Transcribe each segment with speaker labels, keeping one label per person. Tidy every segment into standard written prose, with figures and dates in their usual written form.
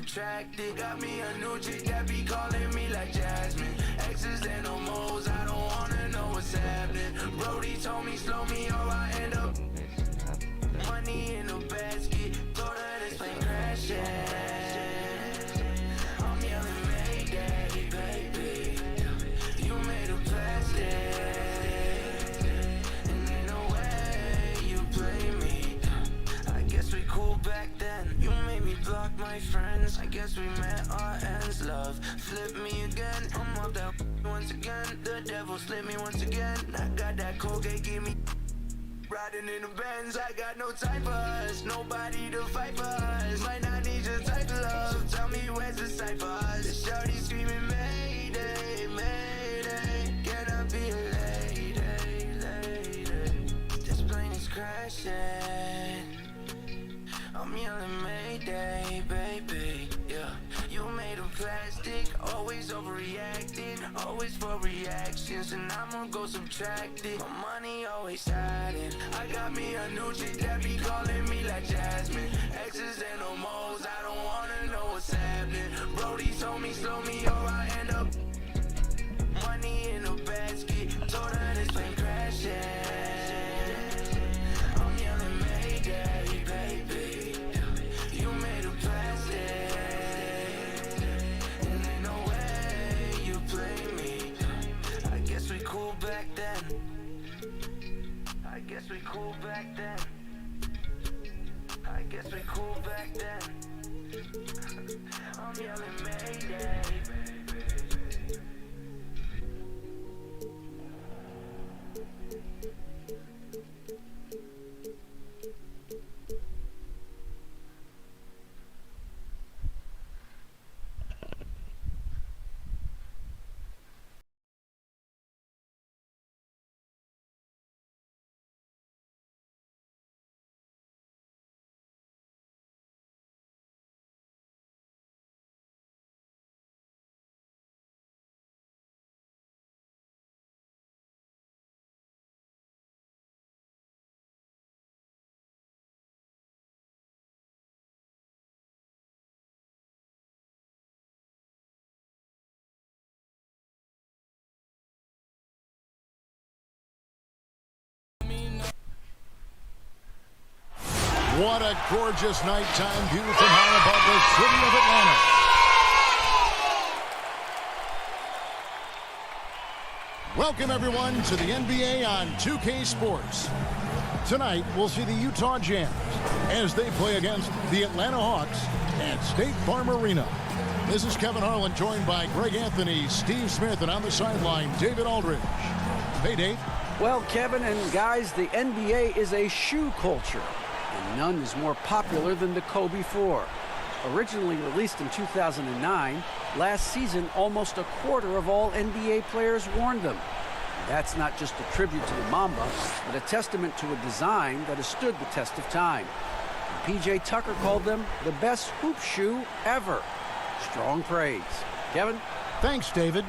Speaker 1: subtracted. Got me a new chick that be calling me like Jasmine. Exes and no moles, I don't wanna know what's happening. Brody told me slow me or I end up money in a basket. Thought of this plane crashing. I'm yelling Mayday, baby. You made of plastic. And ain't no way you play me. I guess we cool back then. You made me block my friends. I guess we met our ends. Love flip me again. I'm up that once again. The devil slip me once again. I got that Colgate, give me riding in the Benz. I got no time for us. Nobody to fight for us. Might not need your type of love. So tell me where's the sight for us. The shorty screaming Mayday, Mayday. Can I be a lady, lady? This plane is crashing. I'm yelling Mayday, baby, yeah. You made of plastic, always overreacting, always for reactions, and I'ma go subtract it. My money always hiding. I got me a new chick that be calling me like Jasmine. Exes and no moles, I don't wanna know what's happening. Brody told me slow me or I end up money in a basket. Told her this plane crashing. I'm yelling Mayday, baby. You made of plastic. And ain't no way you play me. I guess we cool back then. I guess we cool back then. I guess we cool back then. I'm yelling Mayday.
Speaker 2: What a gorgeous nighttime view from high above the city of Atlanta. Welcome, everyone, to the NBA on 2K Sports. Tonight, we'll see the Utah Jazz as they play against the Atlanta Hawks at State Farm Arena. This is Kevin Harlan, joined by Greg Anthony, Steve Smith, and on the sideline, David Aldridge. Hey, Dave.
Speaker 3: Well, Kevin and guys, the NBA is a shoe culture. And none is more popular than the Kobe 4. Originally released in 2009, last season almost a quarter of all NBA players worn them. And that's not just a tribute to the Mamba, but a testament to a design that has stood the test of time. And P.J. Tucker called them the best hoop shoe ever. Strong praise. Kevin?
Speaker 2: Thanks, David.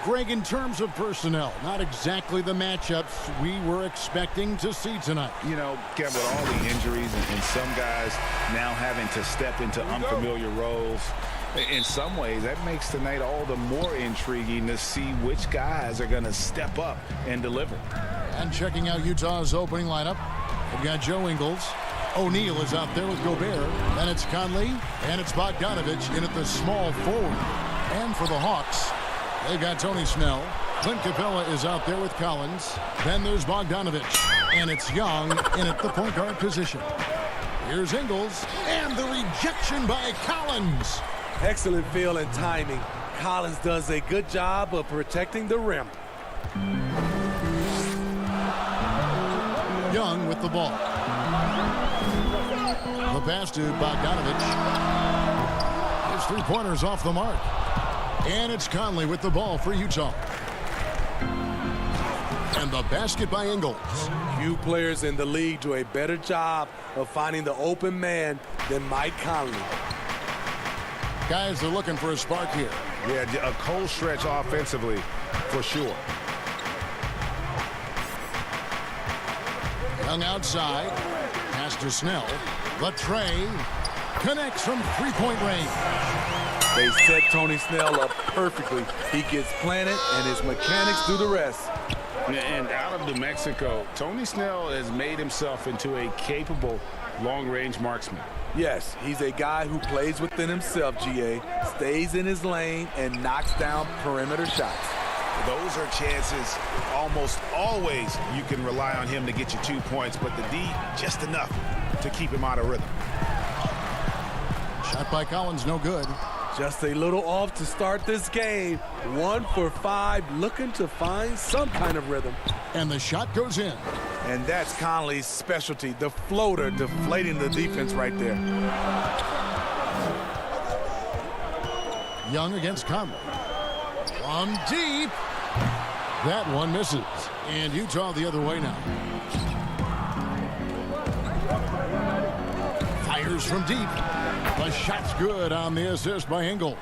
Speaker 2: Greg, in terms of personnel, not exactly the matchups we were expecting to see tonight.
Speaker 4: You know, Kevin, with all the injuries and some guys now having to step into unfamiliar roles, in some ways that makes tonight all the more intriguing to see which guys are going to step up and deliver.
Speaker 2: And checking out Utah's opening lineup, we've got Joe Ingles. O'Neal is out there with Gobert. Then it's Conley, and it's Bogdanovich in at the small forward. And for the Hawks, they've got Tony Snell. Clint Capella is out there with Collins. Then there's Bogdanovich. And it's Young in at the point guard position. Here's Ingles. And the rejection by Collins.
Speaker 5: Excellent feel and timing. Collins does a good job of protecting the rim.
Speaker 2: Young with the ball. The pass to Bogdanovich. His three-pointers off the mark. And it's Conley with the ball for Utah. And the basket by Ingles.
Speaker 5: Few players in the league do a better job of finding the open man than Mike Conley.
Speaker 2: Guys are looking for a spark here.
Speaker 4: Yeah, a cold stretch offensively for sure.
Speaker 2: Young outside. Pass to Snell. Latre. Connects from three-point range.
Speaker 5: They set Tony Snell up perfectly. He gets planted, and his mechanics do the rest.
Speaker 4: And out of New Mexico, Tony Snell has made himself into a capable long-range marksman.
Speaker 5: Yes, he's a guy who plays within himself, GA, stays in his lane, and knocks down perimeter shots.
Speaker 4: Those are chances almost always you can rely on him to get you 2 points, but the D, just enough to keep him out of rhythm.
Speaker 2: Shot by Collins, no good.
Speaker 5: Just a little off to start this game. 1 for 5, looking to find some kind of rhythm.
Speaker 2: And the shot goes in.
Speaker 5: And that's Conley's specialty, the floater, deflating the defense right there.
Speaker 2: Young against Conley. From deep. That one misses. And Utah the other way now. Fires from deep. The shot's good on the assist by Ingles.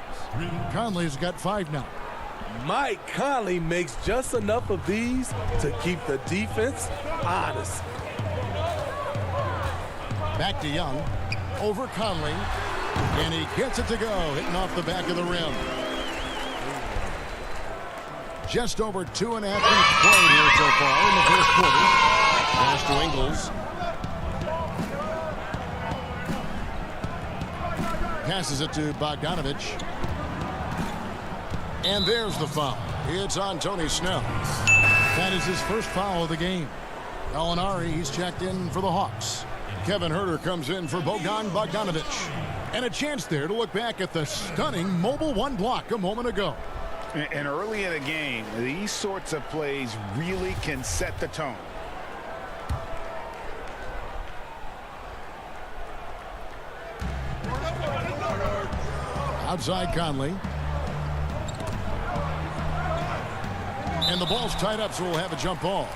Speaker 2: Conley's got 5 now.
Speaker 5: Mike Conley makes just enough of these to keep the defense honest.
Speaker 2: Back to Young. Over Conley. And he gets it to go. Hitting off the back of the rim. Just over 2.5 minutes played here so far in the first quarter. Pass to Ingles. Passes it to Bogdanovich. And there's the foul. It's on Tony Snell. That is his first foul of the game. Gallinari, he's checked in for the Hawks. Kevin Huerter comes in for Bogdanovich. And a chance there to look back at the stunning mobile one block a moment ago.
Speaker 4: And early in the game, these sorts of plays really can set the tone.
Speaker 2: Outside Conley. And the ball's tied up, so we'll have a jump ball.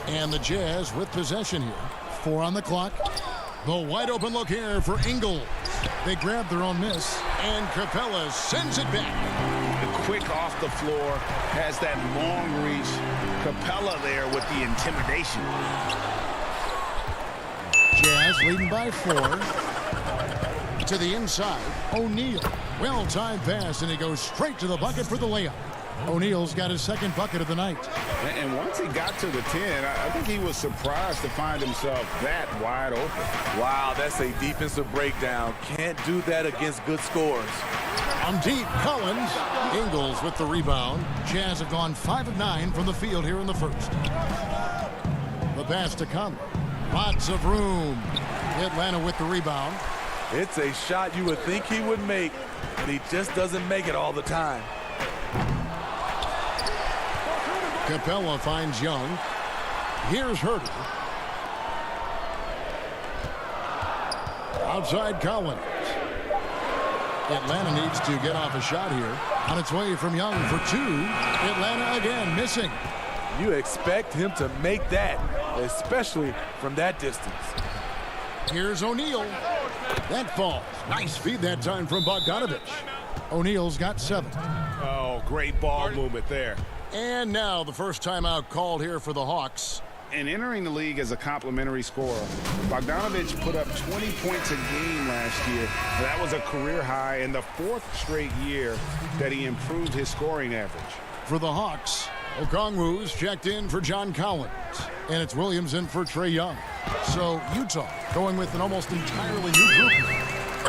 Speaker 2: And the Jazz with possession here. 4 on the clock. The wide open look here for Ingles. They grab their own miss, and Capella sends it back.
Speaker 4: Quick off the floor, has that long reach. Capella there with the intimidation.
Speaker 2: Jazz leading by 4. To the inside, O'Neal. Well-timed pass, and he goes straight to the bucket for the layup. O'Neal's got his second bucket of the night.
Speaker 4: And once he got to the 10, I think he was surprised to find himself that wide open.
Speaker 5: Wow, that's a defensive breakdown. Can't do that against good scores.
Speaker 2: From deep, Collins. Ingles with the rebound. Jazz have gone 5 of 9 from the field here in the first. The pass to Conley. Lots of room. Atlanta with the rebound.
Speaker 5: It's a shot you would think he would make, but he just doesn't make it all the time.
Speaker 2: Capella finds Young. Here's Huerter. Outside Collins. Atlanta needs to get off a shot here. On its way from Young for 2. Atlanta again missing.
Speaker 5: You expect him to make that, especially from that distance.
Speaker 2: Here's O'Neal. That falls. Nice feed that time from Bogdanovich. O'Neal's got 7.
Speaker 4: Oh, great ball movement there.
Speaker 2: And now the first timeout called here for the Hawks.
Speaker 4: And entering the league as a complimentary scorer, Bogdanovich put up 20 points a game last year. That was a career high in the 4th straight year that he improved his scoring average.
Speaker 2: For the Hawks, Okongwu's checked in for John Collins. And it's Williams in for Trae Young. So Utah going with an almost entirely new group.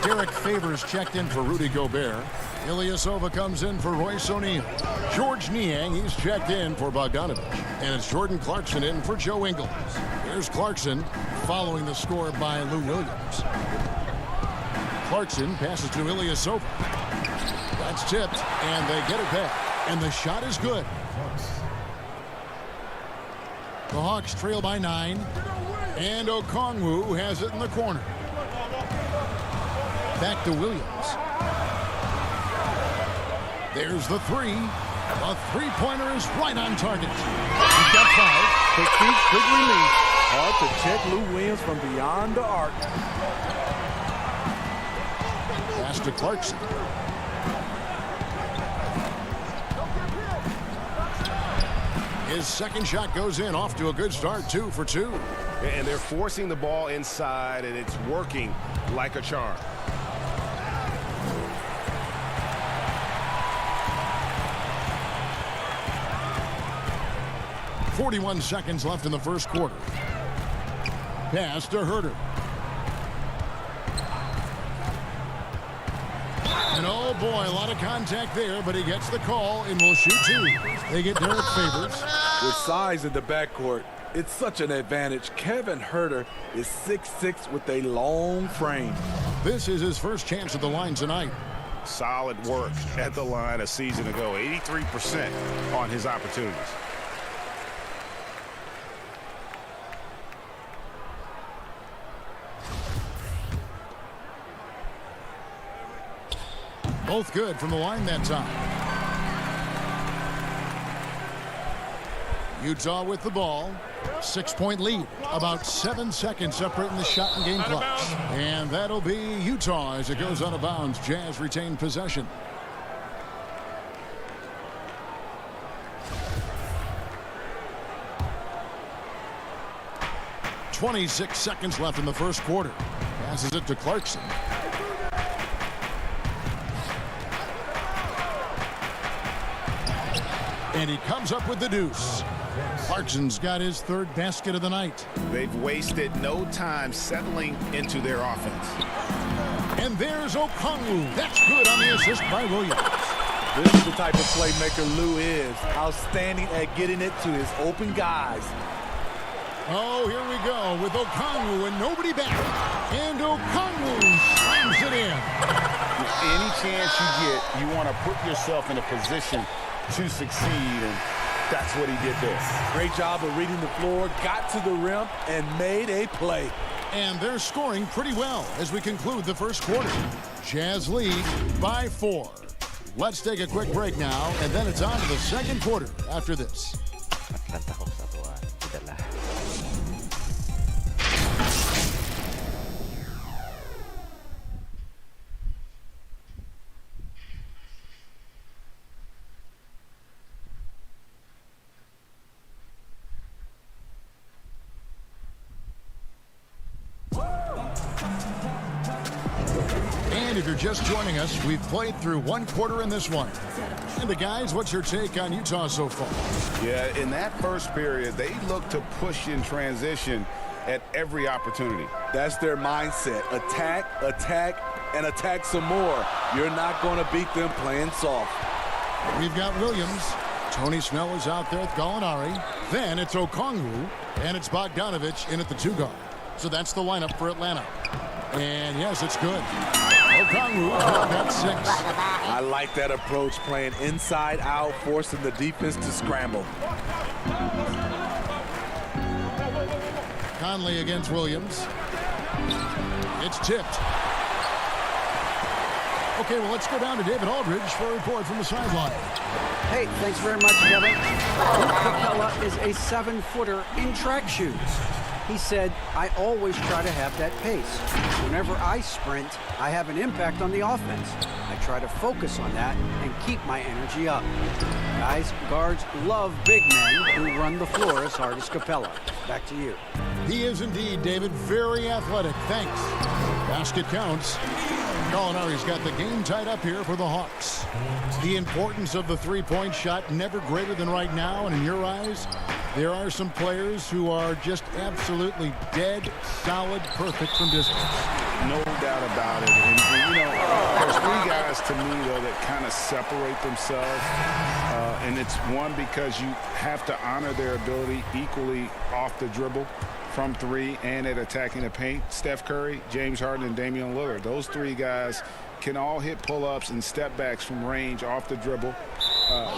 Speaker 2: Derek Favors checked in for Rudy Gobert. Ilyasova comes in for Royce O'Neal. George Niang, he's checked in for Bogdanovich. And it's Jordan Clarkson in for Joe Ingles. Here's Clarkson following the score by Lou Williams. Clarkson passes to Ilyasova. That's tipped, and they get it back. And the shot is good. The Hawks trail by 9. And Okongwu has it in the corner. Back to Williams. There's the 3. The three-pointer is right on target. He's got 5.
Speaker 5: Quick release. Hard to check Lou Williams from beyond the arc.
Speaker 2: Pass to Clarkson. His second shot goes in, off to a good start, 2 for 2.
Speaker 6: And they're forcing the ball inside, and it's working like a charm.
Speaker 2: .41 seconds left in the first quarter. Pass to Herter. And oh boy, a lot of contact there, but he gets the call and will shoot 2. They get Derek Favors.
Speaker 5: With size in the backcourt, it's such an advantage. Kevin Herter is 6'6" with a long frame.
Speaker 2: This is his first chance at the line tonight.
Speaker 4: Solid work at the line a season ago. 83% on his opportunities.
Speaker 2: Both good from the line that time. Utah with the ball. 6-point lead. About 7 seconds separating the shot and game clocks. And that'll be Utah as it goes out of bounds. Jazz retain possession. .26 seconds left in the first quarter. Passes it to Clarkson. And he comes up with the deuce. Clarkson's got his third basket of the night.
Speaker 4: They've wasted no time settling into their offense.
Speaker 2: And there's Okongwu. That's good on the assist by Williams.
Speaker 5: This is the type of playmaker Lou is. Outstanding at getting it to his open guys.
Speaker 2: Oh, here we go with Okongwu and nobody back. And Okongwu slams it in.
Speaker 4: Any chance you get, you want to put yourself in a position to succeed, and that's what he did there.
Speaker 5: Great job of reading the floor, got to the rim, and made a play.
Speaker 2: And they're scoring pretty well as we conclude the first quarter. Jazz lead by 4. Let's take a quick break now, and then it's on to the second quarter after this. If you're just joining us, we've played through one quarter in this one. And the guys, what's your take on Utah so far?
Speaker 4: Yeah, in that first period, they looked to push in transition at every opportunity.
Speaker 5: That's their mindset. Attack, attack, and attack some more. You're not going to beat them playing soft.
Speaker 2: We've got Williams. Tony Snell is out there with Gallinari. Then it's Okongwu, and it's Bogdanovich in at the 2 guard. So that's the lineup for Atlanta. And yes, it's good. Okongwu got 6.
Speaker 5: I like that approach, playing inside out, forcing the defense to scramble.
Speaker 2: Conley against Williams. It's tipped. Okay, well, let's go down to David Aldridge for a report from the sideline.
Speaker 3: Hey, thanks very much, Kevin. Luke Capella is a 7-footer in track shoes. He said, I always try to have that pace. Whenever I sprint, I have an impact on the offense. I try to focus on that and keep my energy up. Guys, guards love big men who run the floor as hard as Capella. Back to you.
Speaker 2: He is indeed, David, very athletic. Thanks. Basket counts. Gallinari's got the game tied up here for the Hawks. The importance of the three-point shot never greater than right now, and in your eyes, there are some players who are just absolutely dead, solid, perfect from distance.
Speaker 4: No doubt about it. And you know, there's 3 guys to me, though, that kind of separate themselves. And it's one, because you have to honor their ability equally off the dribble, from 3, and at attacking the paint. Steph Curry, James Harden, and Damian Lillard. Those 3 guys can all hit pull-ups and step-backs from range off the dribble.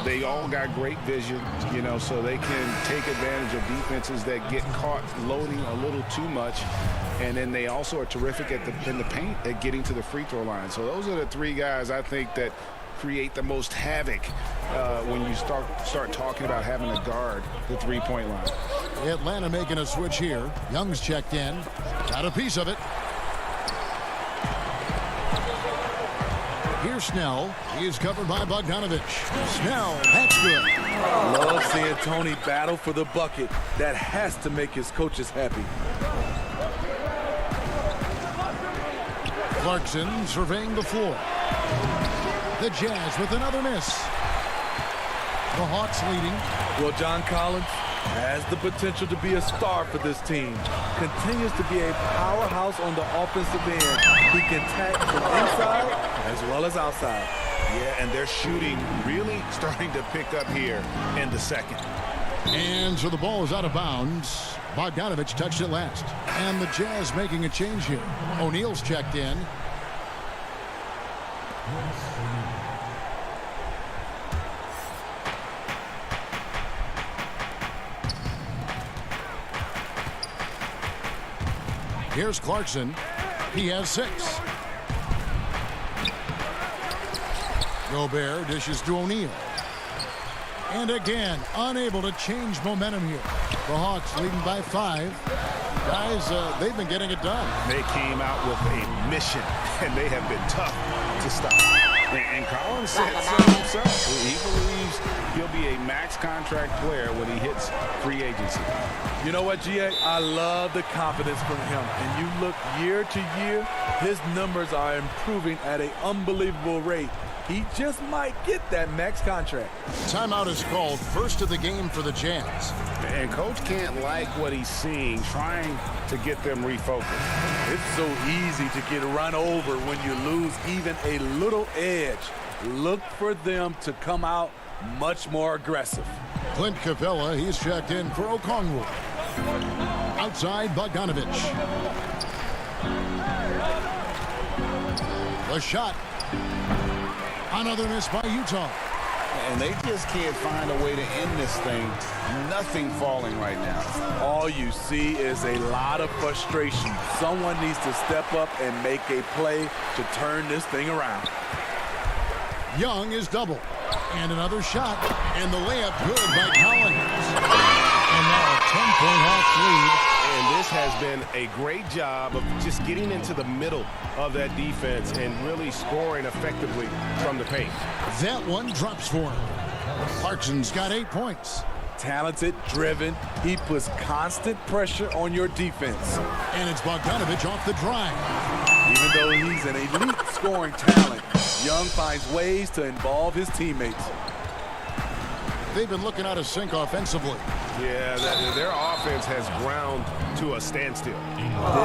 Speaker 4: They all got great vision, you know, so they can take advantage of defenses that get caught loading a little too much. And then they also are terrific in the paint at getting to the free throw line. So those are the 3 guys I think that create the most havoc when you start talking about having to guard the three-point line.
Speaker 2: Atlanta making a switch here. Young's checked in. Got a piece of it. Here's Snell. He is covered by Bogdanovich. Snell, that's good.
Speaker 5: Love seeing Tony battle for the bucket. That has to make his coaches happy.
Speaker 2: Clarkson surveying the floor. The Jazz with another miss. The Hawks leading.
Speaker 5: Well, John Collins has the potential to be a star for this team. Continues to be a powerhouse on the offensive end. He can attack from inside as well as outside.
Speaker 4: Yeah, and their shooting really starting to pick up here in the second.
Speaker 2: And so the ball is out of bounds. Bogdanovich touched it last. And the Jazz making a change here. O'Neal's checked in. Here's Clarkson. He has 6. Gobert dishes to O'Neal. And again, unable to change momentum here. The Hawks leading by 5. Guys, they've been getting it done.
Speaker 4: They came out with a mission, and they have been tough to stop. And Collins said so himself. He believes he'll be a max contract player when he hits free agency.
Speaker 5: You know what, GA? I love the confidence from him. And you look year to year, his numbers are improving at an unbelievable rate. He just might get that max contract.
Speaker 2: Timeout is called. First of the game for the Jazz.
Speaker 4: And coach can't like what he's seeing, trying to get them refocused.
Speaker 5: It's so easy to get run over when you lose even a little edge. Look for them to come out much more aggressive.
Speaker 2: Clint Capella, he's checked in for Okongwu. Outside, Bogdanovich. The shot. Another miss by Utah.
Speaker 4: And they just can't find a way to end this thing. Nothing falling right now.
Speaker 5: All you see is a lot of frustration. Someone needs to step up and make a play to turn this thing around.
Speaker 2: Young is double. And another shot. And the layup good by Collins. And now a 10-point Hawks lead.
Speaker 6: And this has been a great job of just getting into the middle of that defense and really scoring effectively from the paint.
Speaker 2: That one drops for him. Clarkson's got 8 points.
Speaker 5: Talented, driven. He puts constant pressure on your defense.
Speaker 2: And it's Bogdanovich off the drive.
Speaker 5: Even though he's an elite scoring talent, Young finds ways to involve his teammates.
Speaker 2: They've been looking out of sync offensively.
Speaker 6: Yeah, their offense has ground to a standstill.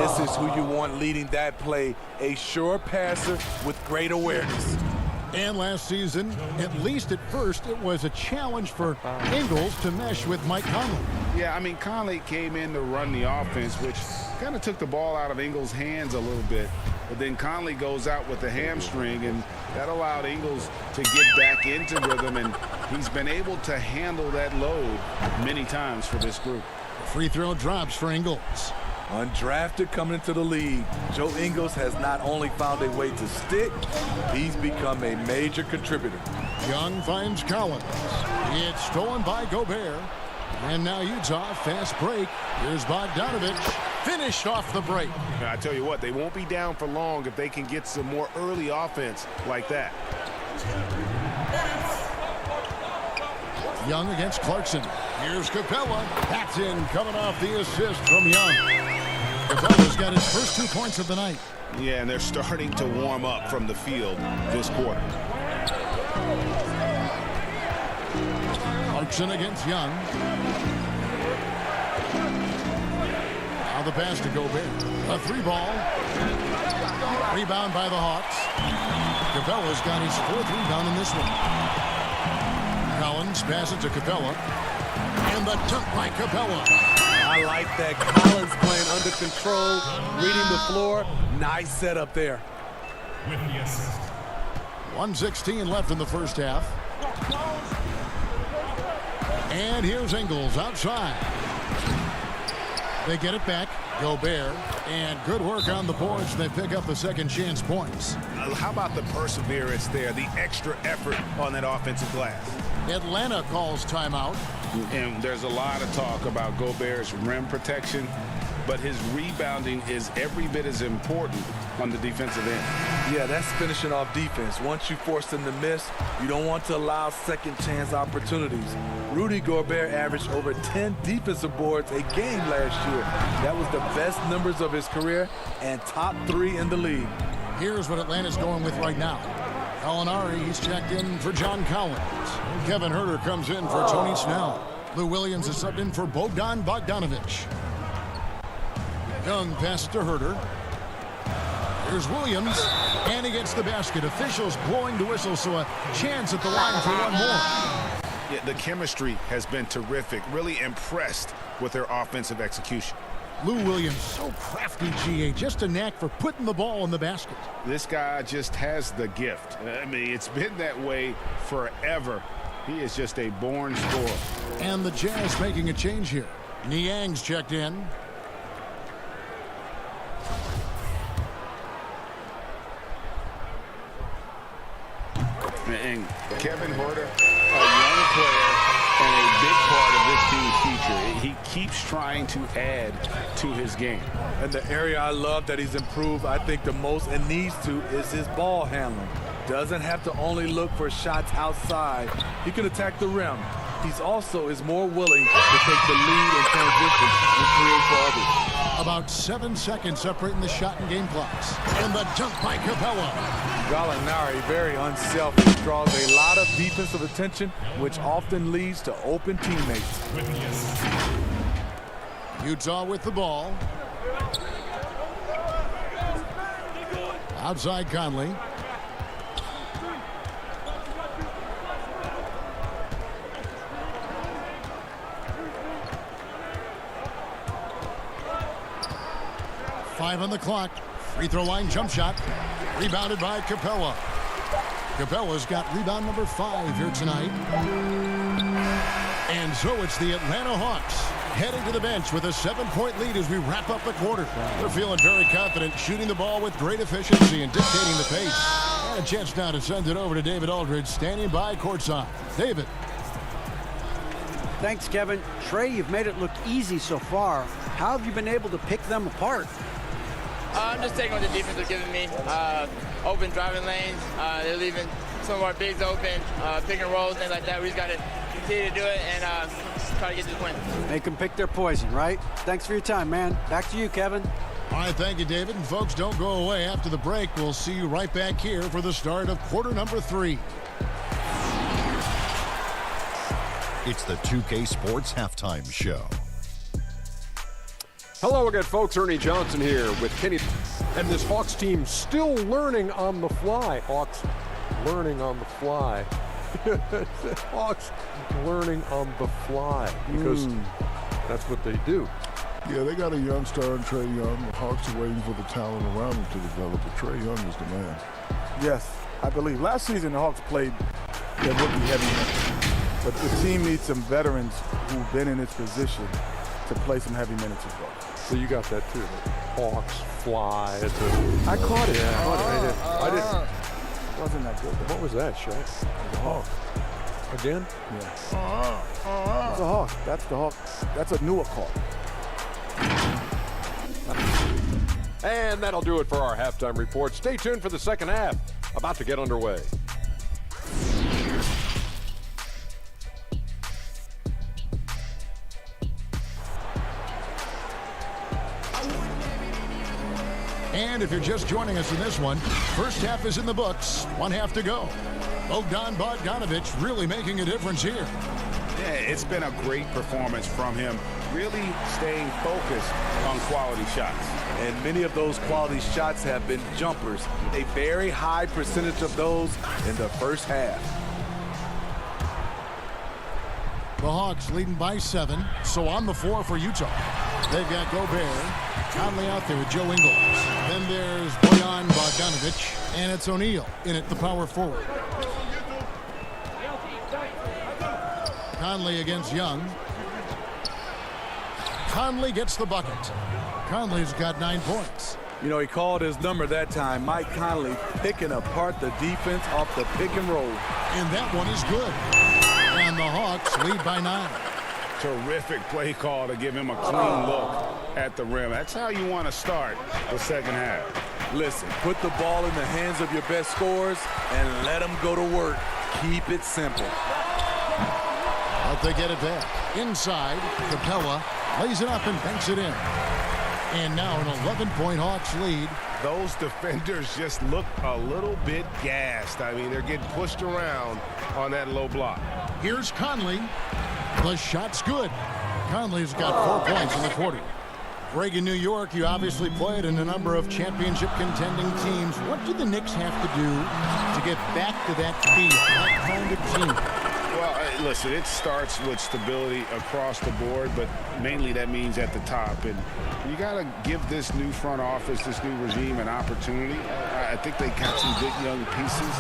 Speaker 5: This is who you want leading that play, a sure passer with great awareness.
Speaker 2: And last season, at least at first, it was a challenge for Ingles to mesh with Mike Conley.
Speaker 4: Yeah, I mean, Conley came in to run the offense, which kind of took the ball out of Ingles' hands a little bit. But then Conley goes out with the hamstring, and that allowed Ingles to get back into rhythm, and he's been able to handle that load many times for this group.
Speaker 2: Free throw drops for Ingles.
Speaker 5: Undrafted coming into the league, Joe Ingles has not only found a way to stick, he's become a major contributor.
Speaker 2: Young finds Collins. It's stolen by Gobert. And now Utah, fast break. Here's Bogdanovich. Finished off the break.
Speaker 6: I tell you what, they won't be down for long if they can get some more early offense like that.
Speaker 2: Young against Clarkson. Here's Capella. That's in, coming off the assist from Young. Capella's got his first 2 points of the night.
Speaker 6: Yeah, and they're starting to warm up from the field this quarter.
Speaker 2: Clarkson against Young. Now the pass to Gobert. A 3-ball. Rebound by the Hawks. Capella's got his 4th rebound in this one. Collins passes to Capella. And the dunk by Capella.
Speaker 5: I like that. Collins playing under control, reading the floor. Nice setup there.
Speaker 2: 1:16 left in the first half. And here's Ingles outside. They get it back. Gobert. And good work on the boards. They pick up the second chance points.
Speaker 6: How about the perseverance there, the extra effort on that offensive glass?
Speaker 2: Atlanta calls timeout.
Speaker 4: And there's a lot of talk about Gobert's rim protection, but his rebounding is every bit as important on the defensive end.
Speaker 5: Yeah, that's finishing off defense. Once you force them to miss, you don't want to allow second chance opportunities. Rudy Gobert averaged over 10 defensive boards a game last year. That was the best numbers of his career and top 3 in the league.
Speaker 2: Here's what Atlanta's going with right now. Gallinari, he's checked in for John Collins. Kevin Huerter comes in for Tony Snell. Lou Williams is subbed in for Bogdan Bogdanovic. Young pass to Huerter. Here's Williams, and he gets the basket. Officials blowing the whistle, so a chance at the line for one more.
Speaker 4: Yeah, the chemistry has been terrific. Really impressed with their offensive execution.
Speaker 2: Lou Williams, so crafty, GA. Just a knack for putting the ball in the basket.
Speaker 4: This guy just has the gift. I mean, it's been that way forever. He is just a born scorer.
Speaker 2: And the Jazz making a change here. Niang's checked in.
Speaker 4: And Kevin Huerter, a young player and a big part of this team's future. He keeps trying to add to his game.
Speaker 5: And the area I love that he's improved, I think the most and needs to, is his ball handling. Doesn't have to only look for shots outside. He can attack the rim. He's also is more willing to take the lead in transition and create for others.
Speaker 2: About 7 seconds separating the shot and game clocks. And the dunk by Capella.
Speaker 5: Gallinari, very unselfish, draws a lot of defensive attention, which often leads to open teammates.
Speaker 2: Utah with the ball. Outside Conley. Five on the clock. Free throw line jump shot. Rebounded by Capella. Capella's got rebound number 5 here tonight. And so it's the Atlanta Hawks heading to the bench with a 7-point lead as we wrap up the quarter. They're feeling very confident, shooting the ball with great efficiency and dictating the pace. And a chance now to send it over to David Aldridge, standing by courtside. David.
Speaker 3: Thanks, Kevin. Trey, you've made it look easy so far. How have you been able to pick them apart?
Speaker 7: I'm just taking what the defense is giving me. Open driving lanes. They're leaving some of our bigs open, pick and rolls, things like that. We just got to continue to do it and try to get this win.
Speaker 3: Make them pick their poison, right? Thanks for your time, man. Back to you, Kevin.
Speaker 2: All right, thank you, David. And folks, don't go away. After the break, we'll see you right back here for the start of quarter number 3.
Speaker 8: It's the 2K Sports Halftime Show.
Speaker 9: Hello again, folks. Ernie Johnson here with Kenny. And this Hawks team still learning on the fly. Hawks learning on the fly. Hawks learning on the fly because that's what they do.
Speaker 10: Yeah, they got a young star in Trae Young. The Hawks are waiting for the talent around him to develop, but Trae Young is the man.
Speaker 11: Yes, I believe. Last season, the Hawks played their rookie heavy, but the team needs some veterans who've been in this position to play some heavy minutes as well.
Speaker 9: So you got that too. Hawks fly. I caught it. Yeah. I didn't.
Speaker 11: Wasn't that good?
Speaker 9: What was that, Shaq?
Speaker 11: The Hawk.
Speaker 9: Again?
Speaker 11: Yeah. It's a Hawk. That's the Hawk. That's a newer call.
Speaker 9: And that'll do it for our halftime report. Stay tuned for the second half. About to get underway.
Speaker 2: And if you're just joining us in this one, first half is in the books. 1 half to go. Bogdan Bogdanovic really making a difference here.
Speaker 4: Yeah, it's been a great performance from him, really staying focused on quality shots.
Speaker 5: And many of those quality shots have been jumpers. A very high percentage of those in the first half.
Speaker 2: The Hawks leading by 7, so on the floor for Utah. They've got Gobert, Conley out there with Joe Ingles. Then there's Bojan Bogdanovic, and it's O'Neal in at the power forward. Conley against Young. Conley gets the bucket. Conley's got 9 points.
Speaker 5: You know, he called his number that time. Mike Conley picking apart the defense off the pick and roll.
Speaker 2: And that one is good. And the Hawks lead by 9.
Speaker 4: Terrific play call to give him a clean look at the rim. That's how you want to start the second half.
Speaker 5: Listen, put the ball in the hands of your best scorers and let them go to work. Keep it simple.
Speaker 2: But they get it back. Inside, Capella lays it up and banks it in. And now an 11-point Hawks lead.
Speaker 6: Those defenders just look a little bit gassed. I mean, they're getting pushed around on that low block.
Speaker 2: Here's Conley. The shot's good. Conley's got 4 points in the quarter. Greg, in New York, you obviously played in a number of championship contending teams. What do the Knicks have to do to get back to that speed, that kind of team?
Speaker 4: Well, listen, it starts with stability across the board, but mainly that means at the top. And you got to give this new front office, this new regime, an opportunity. I think they got some good young pieces,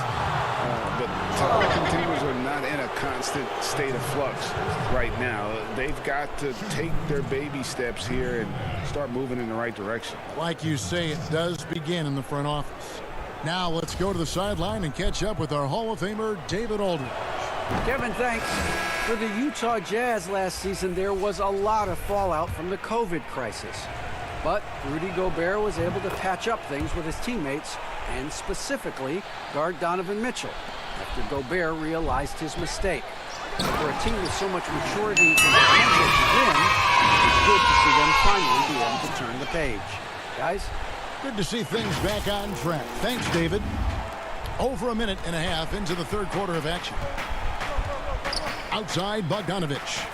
Speaker 4: but top contenders are not in a constant state of flux right now. They've got to take their baby steps here and start moving in the right direction.
Speaker 2: Like you say, it does begin in the front office. Now let's go to the sideline and catch up with our Hall of Famer, David Aldridge.
Speaker 3: Kevin, thanks. For the Utah Jazz last season, there was a lot of fallout from the COVID crisis. But Rudy Gobert was able to patch up things with his teammates and specifically guard Donovan Mitchell after Gobert realized his mistake. For a team with so much maturity and potential to win, it's good to see them finally be able to turn the page. Guys?
Speaker 2: Good to see things back on track. Thanks, David. Over a minute and a half into the third quarter of action. Outside, Bogdanovich.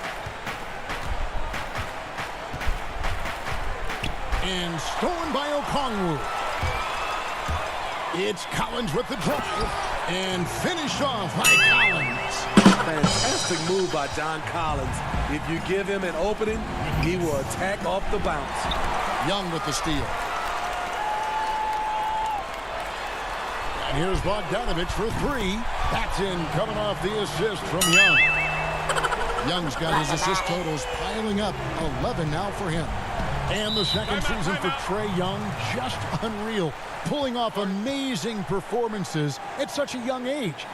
Speaker 2: And stolen by Okongwu. It's Collins with the drive. And finished off by Collins.
Speaker 5: Fantastic move by John Collins. If you give him an opening, he will attack off the bounce.
Speaker 2: Young with the steal. And here's Bogdanovich for 3. That's in, coming off the assist from Young. Young's got his assist totals piling up. 11 now for him. And the second season for Trae Young, just unreal. Pulling off amazing performances at such a young age.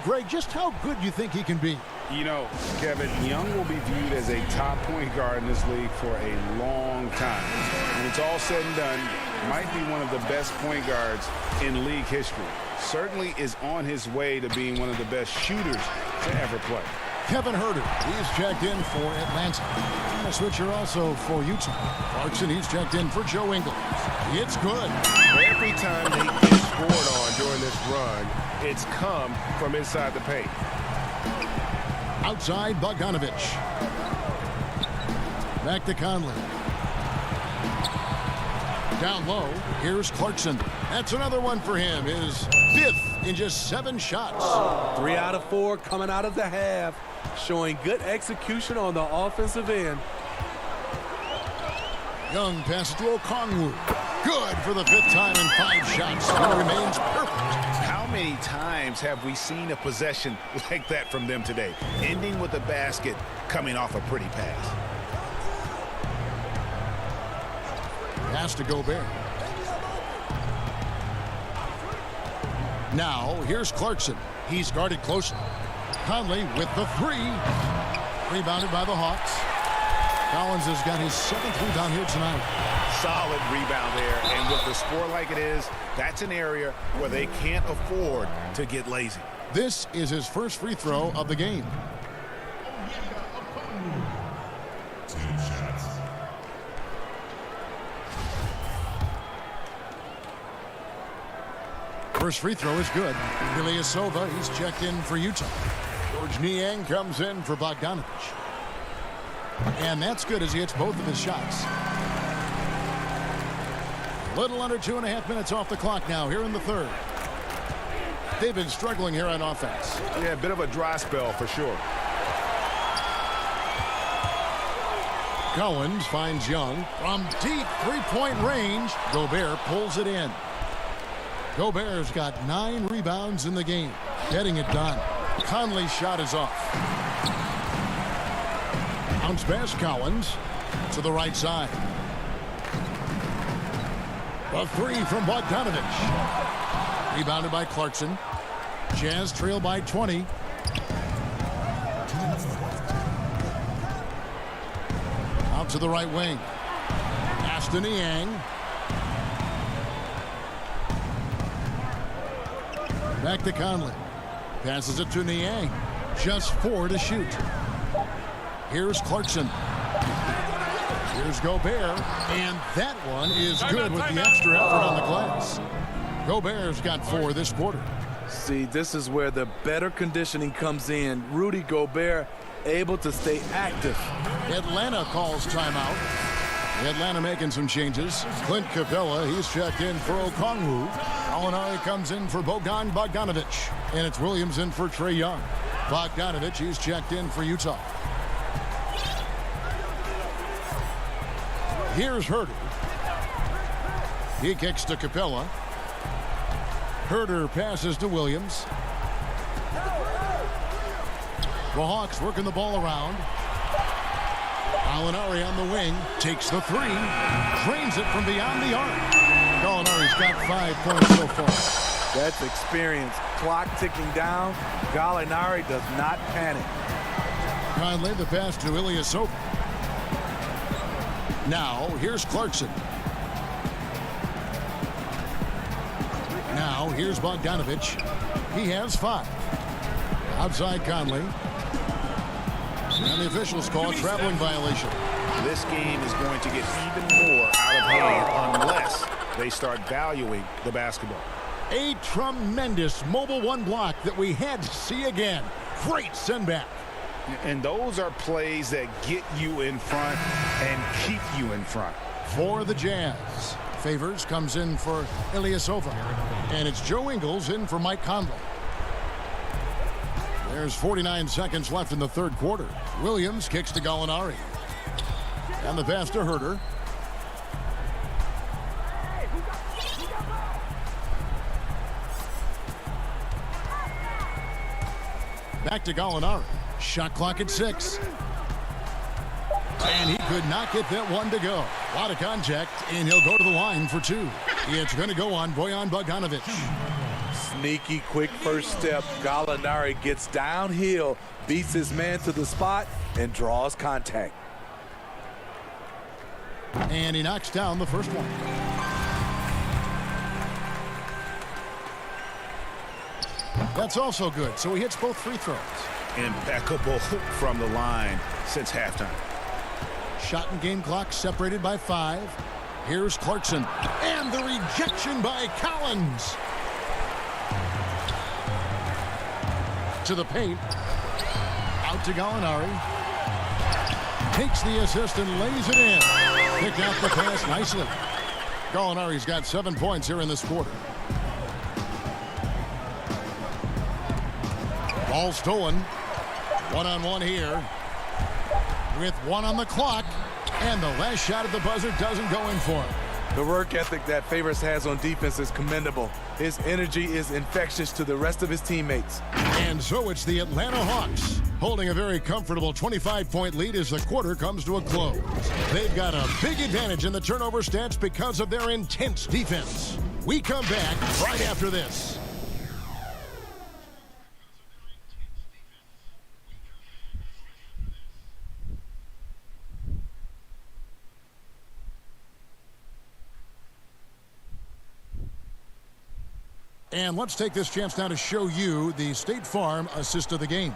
Speaker 2: Greg, just how good do you think he can be?
Speaker 4: You know, Kevin, Young will be viewed as a top point guard in this league for a long time. When it's all said and done, might be one of the best point guards in league history. Certainly is on his way to being one of the best shooters to ever play.
Speaker 2: Kevin Huerter, he's checked in for Atlanta. A switcher also for Utah. Clarkson, he's checked in for Joe Ingles. It's good.
Speaker 6: Every time they get scored on during this run, it's come from inside the paint.
Speaker 2: Outside, Bogdanovich. Back to Conley. Down low, here's Clarkson. That's another one for him. His 5th in just 7 shots.
Speaker 5: 3 out of 4 coming out of the half, showing good execution on the offensive end.
Speaker 2: Young passes to Okongwu. Good for the 5th time in 5 shots. He remains perfect.
Speaker 4: How many times have we seen a possession like that from them today? Ending with a basket, coming off a pretty pass.
Speaker 2: Pass to Gobert. Now, here's Clarkson. He's guarded closely. Conley with the 3. Rebounded by the Hawks. Collins has got his 7th rebound here tonight.
Speaker 4: Solid rebound there, and with the score like it is, that's an area where they can't afford to get lazy.
Speaker 2: This is his first free throw of the game. First free throw is good. Ilyasova, he's checked in for Utah. George Niang comes in for Bogdanovich. And that's good as he hits both of his shots. A little under 2.5 minutes off the clock now here in the third. They've been struggling here on offense.
Speaker 6: Yeah, a bit of a dry spell for sure.
Speaker 2: Collins finds Young from deep 3-point range. Gobert pulls it in. Gobert's got 9 rebounds in the game. Getting it done. Conley's shot is off. Bounce pass, Collins to the right side. A 3 from Bogdanovich. Rebounded by Clarkson. Jazz trail by 20. Out to the right wing. Pass to Niang. Back to Conley. Passes it to Niang. Just 4 to shoot. Here's Clarkson. Here's Gobert. And that one is good with the extra effort on the glass. Gobert's got 4 this quarter.
Speaker 5: See, this is where the better conditioning comes in. Rudy Gobert able to stay active.
Speaker 2: Atlanta calls timeout. Atlanta making some changes. Clint Capella, he's checked in for Okongwu. Gallinari comes in for Bogdan Bogdanovic. And it's Williams in for Trae Young. Bogdanovic, he's checked in for Utah. Here's Herter. He kicks to Capella. Herter passes to Williams. The Hawks working the ball around. Gallinari on the wing. Takes the 3. Drains it from beyond the arc. Gallinari's got 5 points so far.
Speaker 5: That's experience. Clock ticking down. Gallinari does not panic.
Speaker 2: Conley, the pass to Ilyasova. Now, here's Clarkson. Now, here's Bogdanovic. He has 5. Outside Conley. And the officials call a traveling violation.
Speaker 4: This game is going to get even more out of hand unless they start valuing the basketball.
Speaker 2: A tremendous mobile 1 block that we had to see again. Great send back.
Speaker 4: And those are plays that get you in front and keep you in front.
Speaker 2: For the Jazz, Favors comes in for Ilyasova. And it's Joe Ingles in for Mike Conley. There's 49 seconds left in the 3rd quarter. Williams kicks to Gallinari. And the pass to Herter. Back to Gallinari. Shot clock at 6. And he could not get that one to go. A lot of contact, and he'll go to the line for 2. It's going to go on Bojan Bogdanovic.
Speaker 5: Sneaky, quick first step. Gallinari gets downhill, beats his man to the spot, and draws contact.
Speaker 2: And he knocks down the first one. That's also good, so he hits both free throws.
Speaker 4: Impeccable from the line since halftime.
Speaker 2: Shot and game clock separated by 5. Here's Clarkson. And the rejection by Collins. To the paint. Out to Gallinari. Takes the assist and lays it in. Picked out the pass nicely. Gallinari's got 7 points here in this quarter. Ball stolen. 1-on-1 here. With 1 on the clock. And the last shot at the buzzer doesn't go in for him.
Speaker 5: The work ethic that Favors has on defense is commendable. His energy is infectious to the rest of his teammates.
Speaker 2: And so it's the Atlanta Hawks holding a very comfortable 25-point lead as the quarter comes to a close. They've got a big advantage in the turnover stats because of their intense defense. We come back right after this. And let's take this chance now to show you the State Farm assist of the game.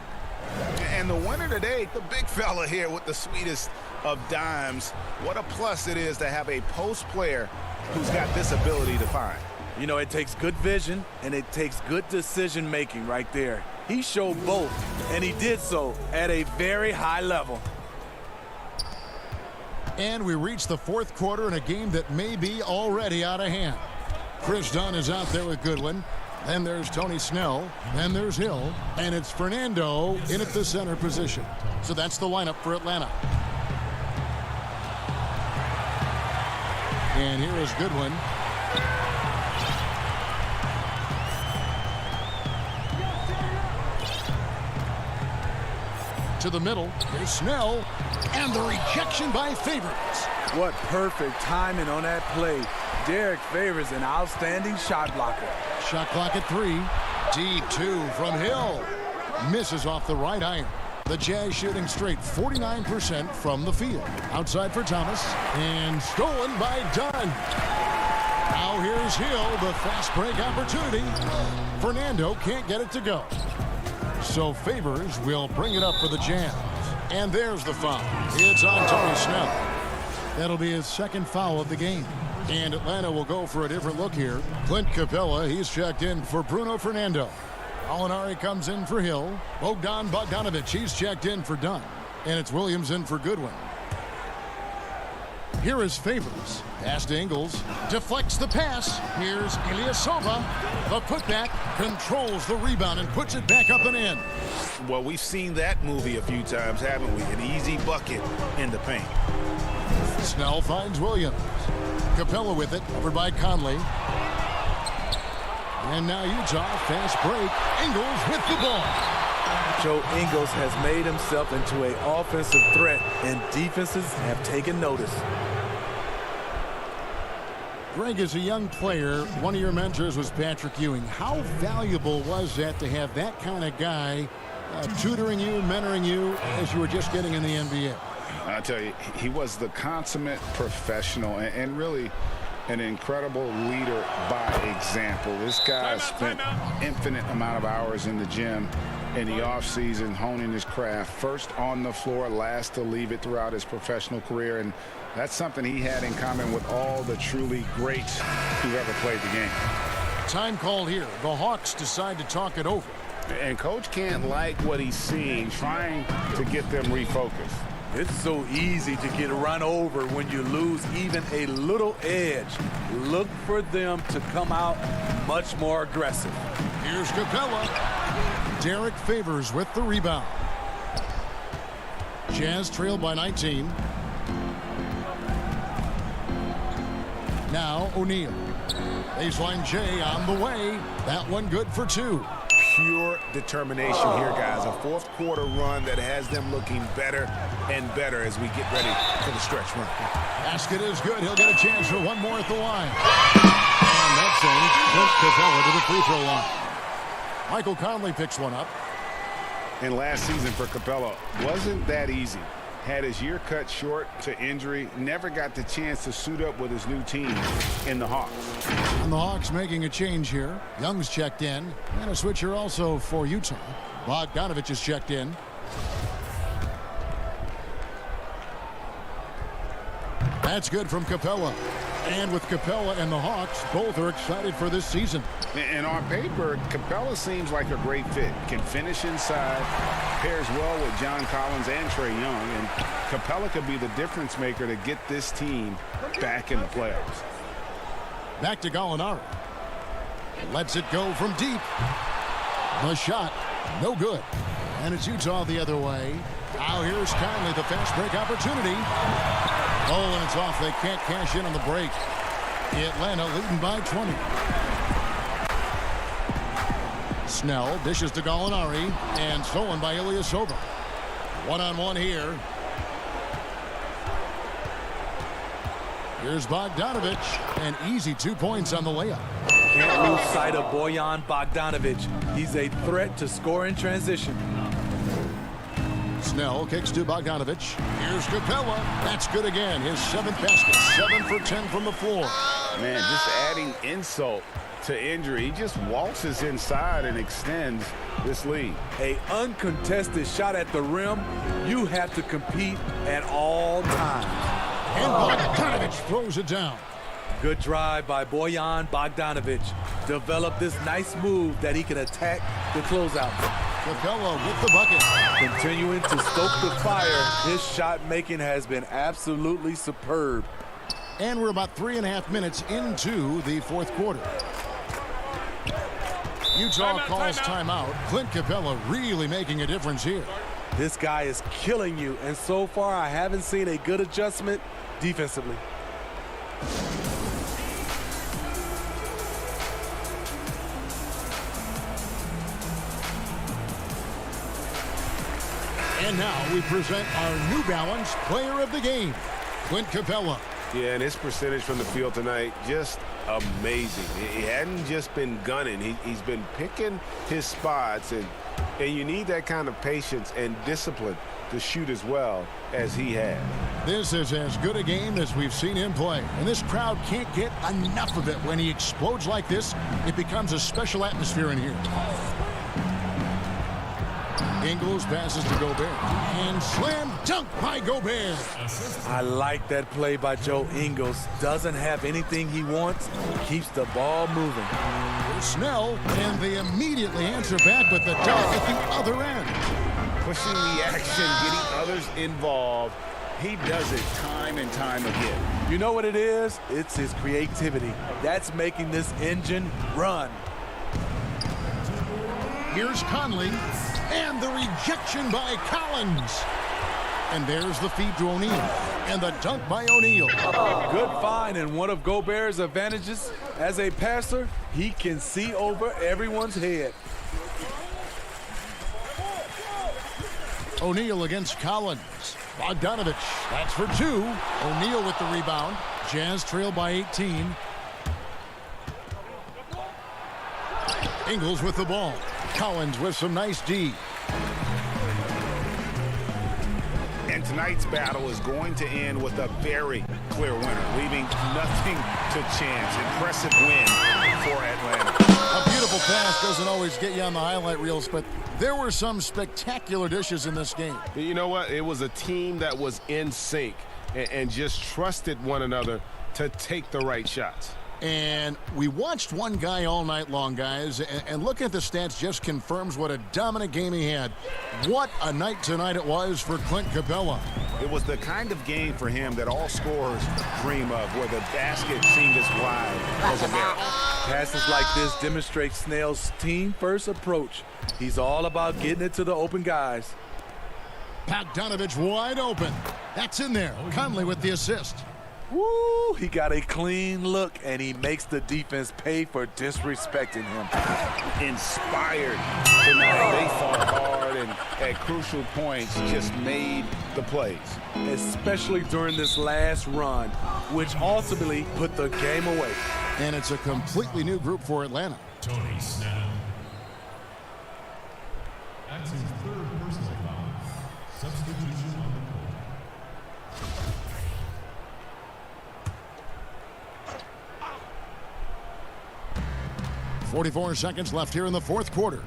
Speaker 4: And the winner today, the big fella here with the sweetest of dimes. What a plus it is to have a post player who's got this ability to find.
Speaker 5: You know, it takes good vision and it takes good decision making right there. He showed both, and he did so at a very high level.
Speaker 2: And we reach the 4th quarter in a game that may be already out of hand. Chris Dunn is out there with Goodwin. Then there's Tony Snell. Then there's Hill. And it's Fernando in at the center position. So that's the lineup for Atlanta. And here is Goodwin. To the middle. Here's Snell. And the rejection by Favors.
Speaker 5: What perfect timing on that play. Derek Favors, an outstanding shot blocker.
Speaker 2: Shot clock at 3. D2 from Hill. Misses off the right iron. The Jazz shooting straight 49% from the field. Outside for Thomas. And stolen by Dunn. Now here's Hill, the fast break opportunity. Fernando can't get it to go. So Favors will bring it up for the Jazz. And there's the foul. It's on Tony Snell. That'll be his second foul of the game. And Atlanta will go for a different look here. Clint Capella, he's checked in for Bruno Fernando. Gallinari comes in for Hill. Bogdanovic, he's checked in for Dunn. And it's Williams in for Goodwin. Here is Favors. Pass to Ingles. Deflects the pass. Here's Ilyasova. The putback controls the rebound and puts it back up and in.
Speaker 4: Well, we've seen that movie a few times, haven't we? An easy bucket in the paint.
Speaker 2: Snell finds Williams. Capella with it, over by Conley. And now Utah, fast break. Ingles with the ball.
Speaker 5: Joe Ingles has made himself into an offensive threat, and defenses have taken notice.
Speaker 2: Greg, as a young player, one of your mentors was Patrick Ewing. How valuable was that to have that kind of guy tutoring you, mentoring you as you were just getting in the NBA?
Speaker 4: I tell you, he was the consummate professional and really an incredible leader by example. This guy spent infinite amount of hours in the gym in the offseason honing his craft. First on the floor, last to leave it throughout his professional career. And that's something he had in common with all the truly greats who ever played the game.
Speaker 2: Time called here. The Hawks decide to talk it over.
Speaker 4: And Coach can't like what he's seeing, trying to get them refocused.
Speaker 5: It's so easy to get run over when you lose even a little edge. Look for them to come out much more aggressive.
Speaker 2: Here's Capella. Derek Favors with the rebound. Jazz trail by 19. Now O'Neal. Baseline J on the way. That one good for two.
Speaker 6: Pure determination here, guys. A fourth quarter run that has them looking better and better as we get ready for the stretch run.
Speaker 2: Basket is good. He'll get a chance for one more at the line. And that sends Clint Capella to the free throw line. Michael Conley picks one up.
Speaker 4: And last season for Capella wasn't that easy. Had his year cut short to injury, never got the chance to suit up with his new team in the Hawks.
Speaker 2: And the Hawks making a change here. Young's checked in. And a switcher also for Utah. Bogdanovic is checked in. That's good from Capella. And with Capella and the Hawks, both are excited for this season.
Speaker 4: And on paper, Capella seems like a great fit. Can finish inside, pairs well with John Collins and Trae Young, and Capella could be the difference maker to get this team back in the playoffs.
Speaker 2: Back to Gallinari. Lets it go from deep. The shot, no good. And it's Utah the other way. Now here's Conley, the fast break opportunity. Oh, and it's off. They can't cash in on the break. Atlanta leading by 20. Snell dishes to Gallinari and stolen by Ilyasova. One-on-one here. Here's Bogdanovic. An easy 2 points on the layup.
Speaker 5: Can't lose sight of Bojan Bogdanovic. He's a threat to score in transition.
Speaker 2: Snell kicks to Bogdanovic. Here's Capella. That's good again. His seventh basket. 7 for 10 from the floor.
Speaker 4: Man, just adding insult to injury. He just waltzes inside and extends this lead.
Speaker 5: A uncontested shot at the rim. You have to compete at all times.
Speaker 2: And Bogdanovic throws it down.
Speaker 5: Good drive by Bojan Bogdanovic. Developed this nice move that he can attack the closeout.
Speaker 2: Capella with the bucket.
Speaker 5: Continuing to stoke the fire. His shot making has been absolutely superb.
Speaker 2: And we're about 3.5 minutes into the fourth quarter. Utah calls timeout. Clint Capella really making a difference here.
Speaker 5: This guy is killing you, and so far I haven't seen a good adjustment defensively.
Speaker 2: And now we present our New Balance Player of the Game, Clint Capella.
Speaker 6: Yeah, and his percentage from the field tonight, just amazing. He hadn't just been gunning. He's been picking his spots, and And you need that kind of patience and discipline to shoot as well as he had.
Speaker 2: This is as good a game as we've seen him play. And this crowd can't get enough of it. When he explodes like this, it becomes a special atmosphere in here. Ingles passes to Gobert. And slam dunk by Gobert.
Speaker 5: I like that play by Joe Ingles. Doesn't have anything he wants. Keeps the ball moving.
Speaker 2: Snell, and they immediately answer back with the dunk at the other end.
Speaker 4: Pushing the action, getting others involved. He does it time and time again.
Speaker 5: You know what it is? It's his creativity. That's making this engine run.
Speaker 2: Here's Conley, and the rejection by Collins. And there's the feed to O'Neal, and the dunk by O'Neal.
Speaker 5: Good find, and one of Gobert's advantages as a passer, he can see over everyone's head.
Speaker 2: O'Neal against Collins. Bogdanovich, that's for two. O'Neal with the rebound. Jazz trail by 18. Ingles with the ball. Collins with some nice D.
Speaker 4: And tonight's battle is going to end with a very clear winner, leaving nothing to chance. Impressive win for Atlanta.
Speaker 2: A beautiful pass doesn't always get you on the highlight reels, but there were some spectacular dishes in this game.
Speaker 6: You know what? It was a team that was in sync and just trusted one another to take the right shots.
Speaker 2: And we watched one guy all night long, guys, and looking at the stats just confirms what a dominant game he had. What a night tonight it was for Clint Capella.
Speaker 4: It was the kind of game for him that all scorers dream of, where the basket seemed as wide as a net.
Speaker 5: Passes like this demonstrate Snell's team-first approach. He's all about getting it to the open guys.
Speaker 2: Bogdanovich wide open. That's in there. Conley with the assist.
Speaker 5: Woo! He got a clean look, and he makes the defense pay for disrespecting him.
Speaker 4: Inspired tonight. They fought hard and at crucial points just made the plays.
Speaker 5: Especially during this last run, which ultimately put the game away.
Speaker 2: And it's a completely new group for Atlanta.
Speaker 12: Tony Snell. That's his third personal foul. Substitution on the court.
Speaker 2: 44 seconds left here in the fourth quarter.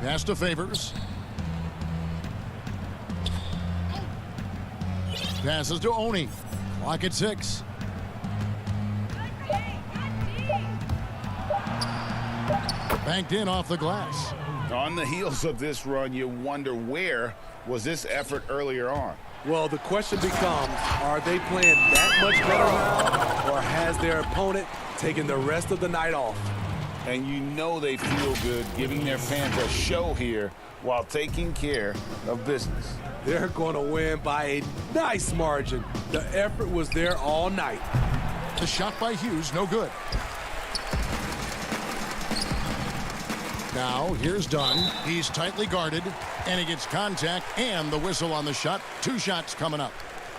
Speaker 2: Pass to Favors. Passes to Oni. Clock at 6. Banked in off the glass.
Speaker 4: On the heels of this run, you wonder where was this effort earlier on?
Speaker 5: Well, the question becomes, are they playing that much better now, or has their opponent taken the rest of the night off?
Speaker 4: And you know they feel good giving their fans a show here while taking care of business.
Speaker 5: They're going to win by a nice margin. The effort was there all night.
Speaker 2: The shot by Hughes, no good. Now, here's Dunn. He's tightly guarded, and he gets contact and the whistle on the shot. 2 shots coming up.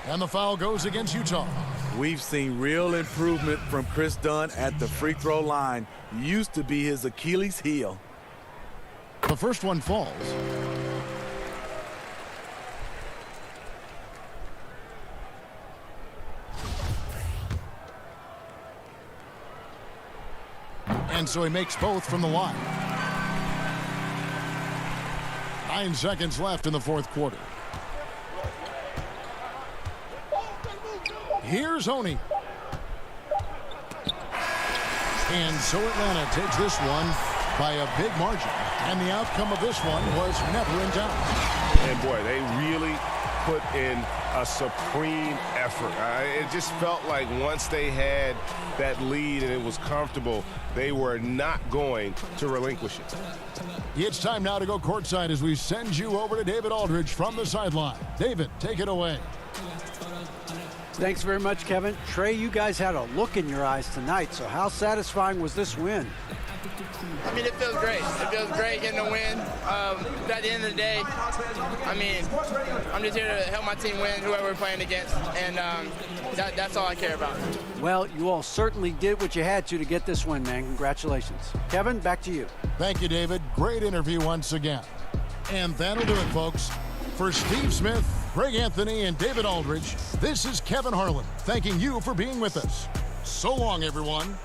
Speaker 2: And the foul goes against Utah.
Speaker 5: We've seen real improvement from Chris Dunn at the free throw line. Used to be his Achilles heel.
Speaker 2: The first one falls. And so he makes both from the line. 9 seconds left in the fourth quarter. Here's Oni. And so Atlanta takes this one by a big margin. And the outcome of this one was never in doubt.
Speaker 6: And boy, they really put in a supreme effort. It just felt like once they had that lead and it was comfortable, they were not going to relinquish it.
Speaker 2: It's time now to go courtside as we send you over to David Aldridge from the sideline. David, take it away.
Speaker 3: Thanks very much, Kevin. Trey, you guys had a look in your eyes tonight, so how satisfying was this win?
Speaker 7: I mean, it feels great. It feels great getting a win. But at the end of the day, I mean, I'm just here to help my team win, whoever we're playing against, and that's all I care about.
Speaker 3: Well, you all certainly did what you had to get this win, man. Congratulations. Kevin, back to you.
Speaker 2: Thank you, David. Great interview once again. And that'll do it, folks. For Steve Smith, Greg Anthony, and David Aldridge, this is Kevin Harlan thanking you for being with us. So long, everyone.